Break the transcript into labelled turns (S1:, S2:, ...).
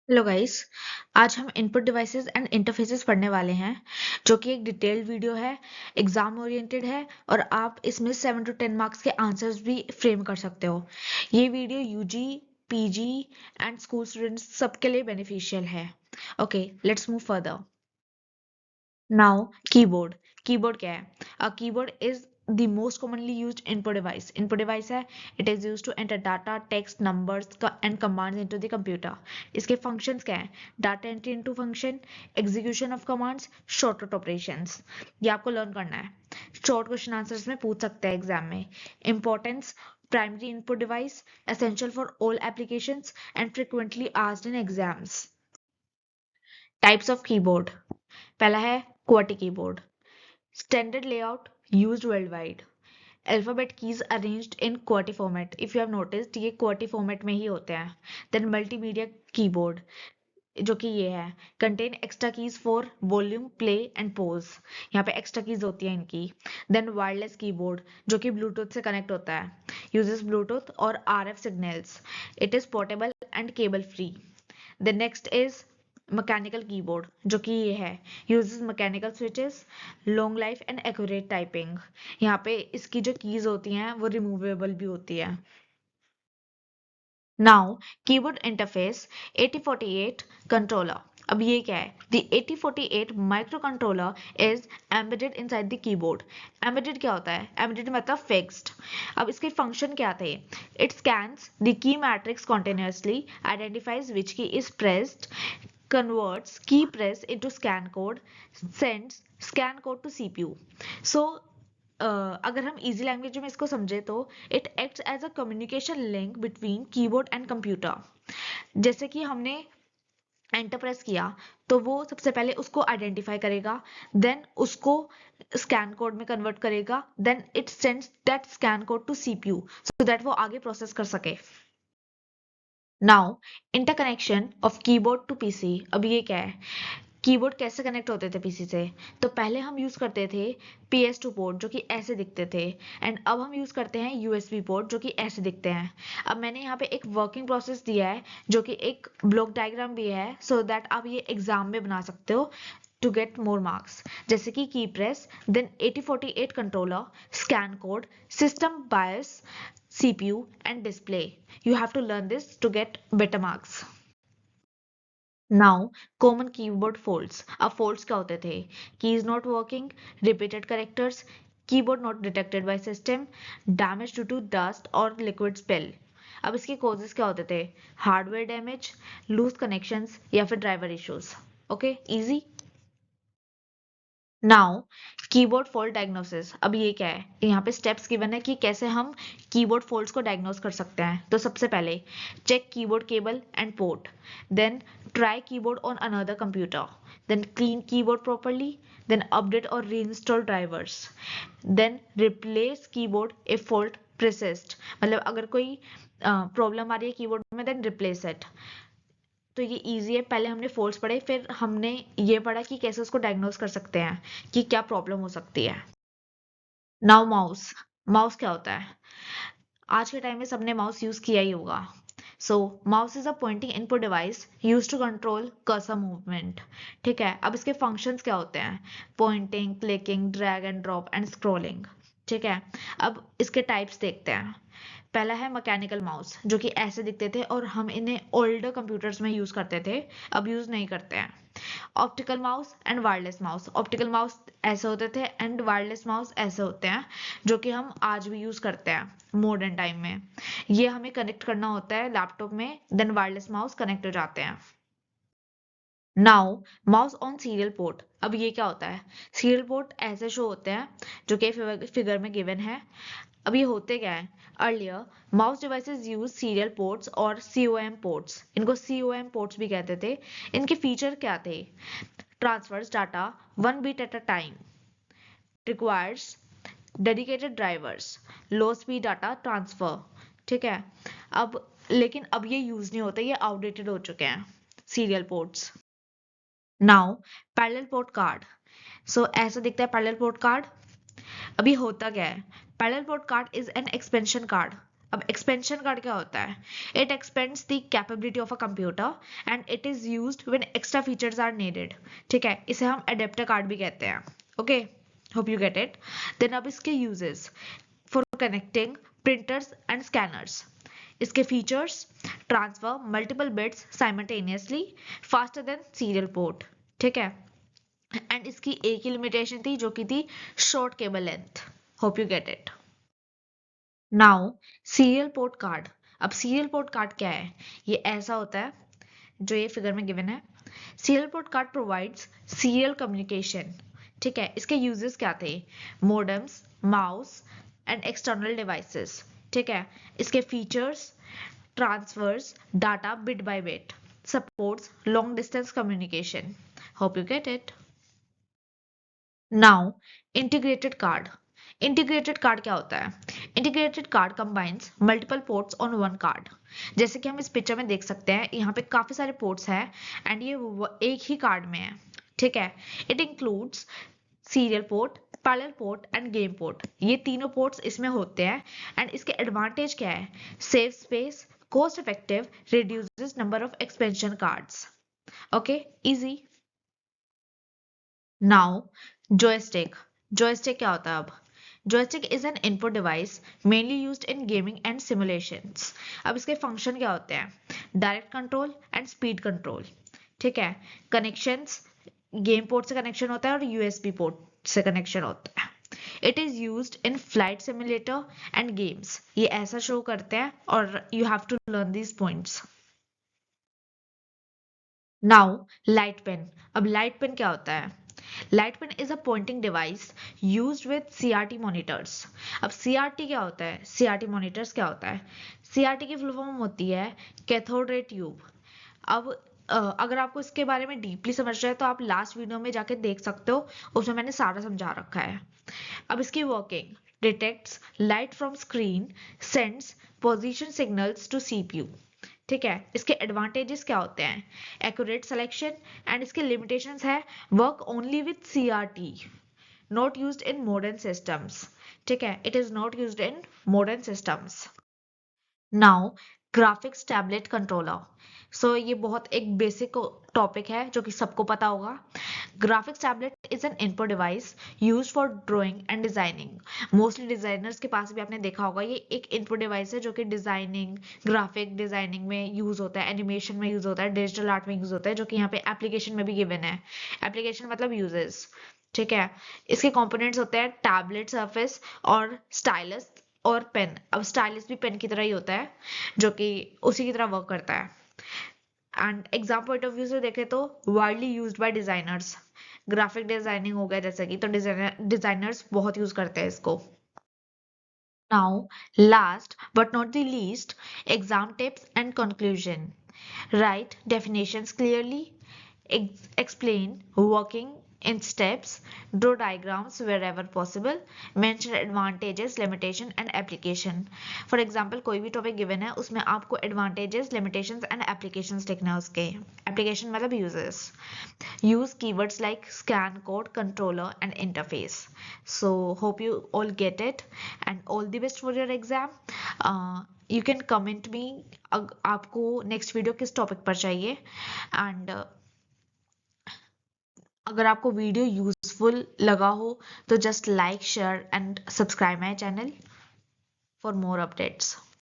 S1: Hello guys. आज हम input devices and interfaces पढ़ने वाले हैं, जो कि एक डिटेल्ड वीडियो है, एग्जाम ओरिएंटेड है और आप इसमें 7 to 10 मार्क्स के आंसर्स भी फ्रेम कर सकते हो। ये video UG, PG and school students सबके लिए बेनिफिशियल है। Okay, let's move further. Now keyboard. Keyboard क्या है? A keyboard is the most commonly used input device. Input device है, it is used to enter data, text, numbers and commands into the computer. इसके functions क्या है? Data entry into function, execution of commands, shortcut operations. ये आपको learn करना है, short question answers में पूछ सकते हैं एग्जाम में. Importance: primary input device, essential for all applications and frequently asked in exams. Types of keyboard: पहला है QWERTY keyboard. Standard layout used worldwide. Alphabet keys arranged in QWERTY format. If you have noticed, ये QWERTY format में ही होते हैं. Then multimedia keyboard, जो कि ये है, contain extra keys for volume, play and pause. यहाँ पे extra keys होती हैं इनकी. Then wireless keyboard, जो कि Bluetooth से connect होता है. Uses Bluetooth और RF signals. It is portable and cable free. The next is mechanical keyboard, जो कि ये है, uses mechanical switches, long life and accurate typing. यहाँ पे इसकी जो कीज होती हैं वो रिमूवेबल भी होती है. Now keyboard interface 8048 controller. अब ये क्या है? The 8048 micro controller is embedded inside the keyboard. Embedded क्या होता है? एम्बेडेड मतलब फिक्स्ड. अब इसके फंक्शन क्या थे? It scans the key matrix continuously, identifies which key is pressed, converts key press into scan code, sends scan code to CPU. So अगर हम इजी लैंग्वेज में इसको समझे तो it acts as a communication link between keyboard and computer. जैसे कि हमने enter press किया तो वो सबसे पहले उसको आइडेंटिफाई करेगा, देन उसको स्कैन कोड में कन्वर्ट करेगा, then it sends that scan code to CPU so that वो आगे प्रोसेस कर सके. Now interconnection of keyboard to PC. अब ये क्या है? कीबोर्ड कैसे कनेक्ट होते थे पीसी से? तो पहले हम यूज करते थे PS2 पोर्ट, जो कि ऐसे दिखते थे, एंड अब हम यूज करते हैं USB पोर्ट, जो कि ऐसे दिखते हैं. अब मैंने यहाँ पे एक वर्किंग प्रोसेस दिया है, जो कि एक ब्लॉक डायग्राम भी है, सो दैट आप ये एग्जाम में बना सकते हो to get more marks. जैसे कि की press, then 8048 controller, scan code, system BIOS, CPU and display. You have to learn this to get better marks. Now, common keyboard faults. अब faults क्या होते थे? Keys not working, repeated characters, keyboard not detected by system, damage due to dust or liquid spill. अब इसके causes क्या होते थे? Hardware damage, loose connections या फिर driver issues. Okay, easy. Now keyboard fault diagnosis. अब ये क्या है? यहाँ पे स्टेप्स गिवन है कि कैसे हम कीबोर्ड फॉल्ट्स को डायग्नोस कर सकते हैं. तो सबसे पहले check keyboard cable and port, then try keyboard on another computer, then clean keyboard properly, then update और reinstall drivers, then replace keyboard if fault persist. मतलब अगर कोई प्रॉब्लम आ रही है कीबोर्ड में, देन रिप्लेस इट. तो ये इजी है. पहले हमने फॉल्ट्स पढ़े, फिर हमने ये पढ़ा कि कैसे उसको डायग्नोस कर सकते हैं, कि क्या प्रॉब्लम हो सकती है. Now mouse. माउस क्या होता है? आज के टाइम में सबने माउस यूज किया ही होगा. So mouse is a pointing input device use to control cursor movement. ठीक है. अब इसके फंक्शंस क्या होते हैं? Pointing, clicking, drag and drop and scrolling. ठीक है. अब इसके टाइप्स देखते हैं. पहला है मैकेनिकल माउस, जो कि ऐसे दिखते थे और हम इन्हें ओल्डर कंप्यूटर्स में यूज करते थे, अब यूज नहीं करते हैं. Optical mouse and wireless mouse. Optical mouse ऐसे होते थे एंड वायरलेस माउस ऐसे होते हैं, जो कि हम आज भी यूज करते हैं मॉडर्न टाइम में. ये हमें कनेक्ट करना होता है लैपटॉप में, देन वायरलेस माउस कनेक्ट हो जाते हैं. Now mouse on serial port. अब ये क्या होता है? सीरियल पोर्ट ऐसे शो होते हैं, जो कि फिगर में गिवन है. अब ये होते क्या है? Earlier mouse devices use serial ports और COM पोर्ट्स. इनको COM पोर्ट्स भी कहते थे. इनके फीचर क्या थे? Transfers data 1 bit at a time, requires dedicated drivers, low speed data transfer. ठीक है. अब लेकिन अब ये यूज नहीं होते, ये आउटडेटेड हो चुके हैं serial ports. Now parallel port card. So ऐसा दिखता है पैरेलल पोर्ट कार्ड. अभी होता क्या है? Parallel port card is an expansion card. अब एक्सपेंशन कार्ड क्या होता है? It expands the capability of a computer and it is used when extra features are needed. ठीक है, इसे हम अडेप्टर कार्ड भी कहते हैं। Okay, hope you get it. Then अब इसके uses for connecting printers and scanners. इसके features: transfer multiple bits simultaneously faster than serial port. ठीक है, एंड इसकी एक ही लिमिटेशन थी जो कि थी short cable length. Hope you get it. Now serial port card. अब सीरियल पोर्ट कार्ड क्या है? ये ऐसा होता है जो ये फिगर में गिवन है। Serial port card provides serial communication. ठीक है, इसके यूजेस क्या थे? Modems, mouse and external devices. ठीक है, इसके features: transfers data bit by bit, supports long distance communication. Hope you get it. Now integrated card. Integrated card क्या होता है? Integrated card combines multiple ports on one card. जैसे कि हम इस पिक्चर में देख सकते हैं, यहाँ पे काफी सारे पोर्ट्स हैं एंड ये एक ही कार्ड में है। ठीक है, it includes serial port, parallel port end game port. ये तीनों पोर्ट्स इसमें होते हैं एंड इसके एडवांटेज क्या है? Save space, cost effective, reduces number of expansion cards. Okay, easy. Now joystick. Joystick क्या होता है? अब joystick is an input device mainly used in gaming and simulations. अब इसके फंक्शन क्या होते हैं? Direct control and speed control. ठीक है, कनेक्शंस गेम पोर्ट से कनेक्शन होता है और यूएसबी पोर्ट से कनेक्शन होता है। It is used in flight simulator and games. ये ऐसा शो करते हैं और you have to learn these points. Now light pen. अब लाइट पेन क्या होता है? Light pen is a pointing device used with CRT monitors. अब सीआरटी क्या होता है? सीआरटी मॉनिटर्स क्या होता है? सीआरटी की फुल फॉर्म होती है कैथोड रे ट्यूब। अब अगर आपको इसके बारे में डीपली समझ रहे हैं तो आप लास्ट वीडियो में जाके देख सकते हो, उसमें मैंने सारा समझा रखा है। अब इसकी working: detects light from screen, sends position signals to CPU. ठीक है, इसके एडवांटेजेस क्या होते हैं? एक्यूरेट सिलेक्शन एंड इसके लिमिटेशंस है work only with CRT, not used in modern systems. ठीक है, it is not used in modern systems. Now graphics tablet controller. So ये बहुत एक बेसिक टॉपिक है जो कि सबको पता होगा। Graphics tablet is an input device used for drawing and designing. Mostly designers के पास भी आपने देखा होगा, ये एक इनपुट डिवाइस है जो कि डिजाइनिंग, ग्राफिक डिजाइनिंग में यूज होता है, एनिमेशन में यूज होता है, डिजिटल आर्ट में यूज होता है, जो कि यहाँ पे एप्लीकेशन में भी गिवन है। एप्लीकेशन मतलब यूजेस। ठीक है, इसके कंपोनेंट्स होते हैं टैबलेट सरफेस और स्टाइलस और पेन। अब स्टाइलस भी पेन की तरह ही होता है जो कि उसी की तरह वर्क करता है। And exam point of view से देखें तो widely used by designers. Graphic designing हो गया जैसे कि, तो डिजाइनर्स बहुत यूज करते हैं इसको। Now, last but not the least, exam tips and conclusion. Write definitions clearly, explain working in steps, draw diagrams wherever possible, mention advantages, limitation and application. For example, कोई भी topic given है उसमें आपको advantages, limitations and applications लिखना है उसके। Application मतलब uses. Use keywords like scan code, controller and interface. So hope you all get it and all the best for your exam. You can comment me आपको next video किस topic पर चाहिए and अगर आपको video useful लगा हो तो just like share and subscribe my channel for more updates.